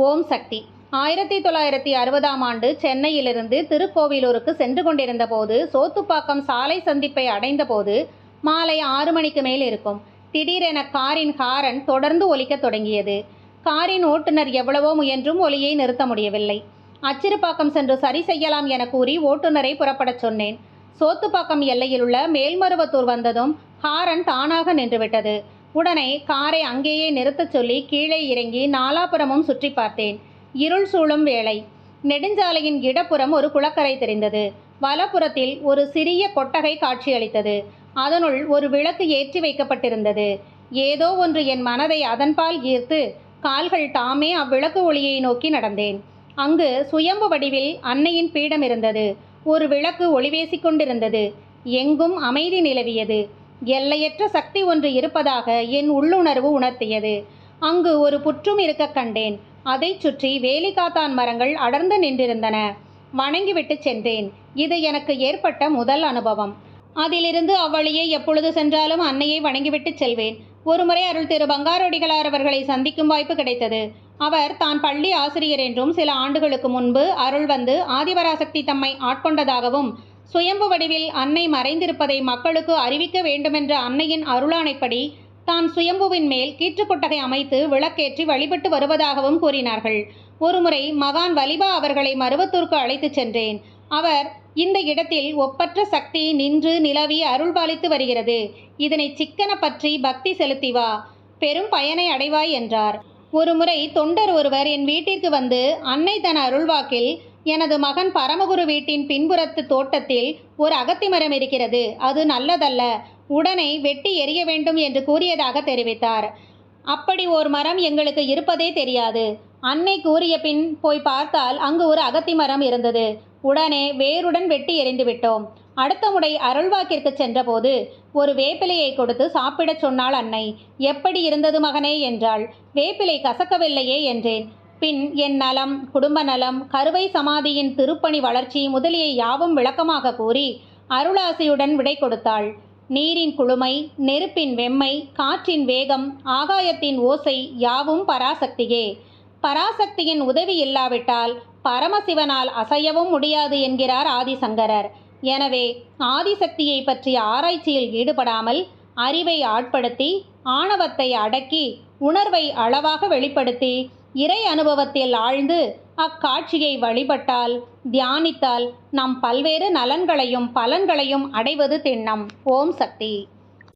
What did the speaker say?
ஓம் சக்தி. 1960ஆம் ஆண்டு சென்னையிலிருந்து திருக்கோவிலூருக்கு சென்று கொண்டிருந்த போது சோத்துப்பாக்கம் சாலை சந்திப்பை அடைந்த போது மாலை 6 மணிக்கு மேல் இருக்கும். திடீரென காரின் ஹாரன் தொடர்ந்து ஒலிக்கத் தொடங்கியது. காரின் ஓட்டுநர் எவ்வளவோ முயன்றும் ஒலியை நிறுத்த முடியவில்லை. அச்சிறுபாக்கம் சென்று சரி செய்யலாம் என கூறி ஓட்டுநரை புறப்படச் சொன்னேன். சோத்துப்பாக்கம் எல்லையிலுள்ள மேல்மருவத்தூர் வந்ததும் ஹாரன் தானாக நின்றுவிட்டது. உடனே காரை அங்கேயே நிறுத்தச் சொல்லி கீழே இறங்கி நாலாபுரமும் சுற்றி பார்த்தேன். இருள் சூழும் வேளை. நெடுஞ்சாலையின் இடப்புறம் ஒரு குளக்கரை தெரிந்தது. வலப்புறத்தில் ஒரு சிறிய கொட்டகை காட்சியளித்தது. அதனுள் ஒரு விளக்கு ஏற்றி வைக்கப்பட்டிருந்தது. ஏதோ ஒன்று என் மனதை அதன்பால் ஈர்த்து கால்கள் தாமே அவ்விளக்கு ஒளியை நோக்கி நடந்தேன். அங்கு சுயம்பு வடிவில் அன்னையின் பீடம் இருந்தது. ஒரு விளக்கு ஒளிவேசிக் கொண்டிருந்தது. எங்கும் அமைதி நிலவியது. எல்லையற்ற சக்தி ஒன்று இருப்பதாக என் உள்ளுணர்வு உணர்த்தியது. அங்கு ஒரு புற்றும் இருக்க கண்டேன். அதைச் சுற்றி வேலிக்காத்தான் மரங்கள் அடர்ந்து நின்றிருந்தன. வணங்கிவிட்டு சென்றேன். இது எனக்கு ஏற்பட்ட முதல் அனுபவம். அதிலிருந்து அவ்வழியே எப்பொழுது சென்றாலும் அன்னையை வணங்கிவிட்டு செல்வேன். ஒருமுறை அருள் திரு பங்காரடிகளார் அவர்களை சந்திக்கும் வாய்ப்பு கிடைத்தது. அவர் தான் பள்ளி ஆசிரியர் என்றும் சில ஆண்டுகளுக்கு முன்பு அருள் வந்து ஆதிபராசக்தி தம்மை ஆட்கொண்டதாகவும் சுயம்பு வடிவில் அன்னை மறைந்திருப்பதை மக்களுக்கு அறிவிக்க வேண்டுமென்ற அன்னையின் அருளாணைப்படி தான் சுயம்புவின் மேல் கீற்றுக்கொட்டகை அமைத்து விளக்கேற்றி வழிபட்டு வருவதாகவும் கூறினார்கள். ஒருமுறை மகான் வலிபா அவர்களை மருவத்தூருக்கு அழைத்துச் சென்றேன். அவர், இந்த இடத்தில் ஒப்பற்ற சக்தி நின்று நிலவி அருள்பாலித்து வருகிறது. இதனை சிக்கன பற்றி பக்தி செலுத்தி வா, பெரும் பயனை அடைவாய் என்றார். ஒருமுறை தொண்டர் ஒருவர் என் வீட்டிற்கு வந்து அன்னை தன் அருள்வாக்கில், எனது மகன் பரமகுரு வீட்டின் பின்புறத்து தோட்டத்தில் ஒரு அகத்தி மரம் இருக்கிறது, அது நல்லதல்ல, உடனே வெட்டி எறிய வேண்டும் என்று கூறியதாக தெரிவித்தார். அப்படி ஓர் மரம் எங்களுக்கு இருப்பதே தெரியாது. அன்னை கூறிய பின் போய் பார்த்தால் அங்கு ஒரு அகத்தி மரம் இருந்தது. உடனே வேருடன் வெட்டி எறிந்து விட்டோம். அடுத்த முறை அருள்வாக்கிற்கு சென்றபோது ஒரு வேப்பிலையை கொடுத்து சாப்பிடச் சொன்னாள் அன்னை. எப்படி இருந்தது மகனே என்றாள். வேப்பிலை கசக்கவில்லையே என்றேன். பின் என் நலம், குடும்ப நலம், கருவை சமாதியின் திருப்பணி வளர்ச்சி முதலிய யாவும் விளக்கமாக கூறி அருளாசியுடன் விடை கொடுத்தாள். நீரின் குளுமை, நெருப்பின் வெம்மை, காற்றின் வேகம், ஆகாயத்தின் ஓசை யாவும் பராசக்தியே. பராசக்தியின் உதவி இல்லாவிட்டால் பரமசிவனால் அசையவும் முடியாது என்கிறார் ஆதிசங்கரர். எனவே ஆதிசக்தியை பற்றிய ஆராய்ச்சியில் ஈடுபடாமல் அறிவை ஆட்படுத்தி ஆணவத்தை அடக்கி உணர்வை அளவாக வெளிப்படுத்தி இறை அனுபவத்தில் ஆழ்ந்து அக்காட்சியை வழிபட்டால், தியானித்தால் நம் பல்வேறு நலன்களையும் பலன்களையும் அடைவது திண்ணம். ஓம் சக்தி.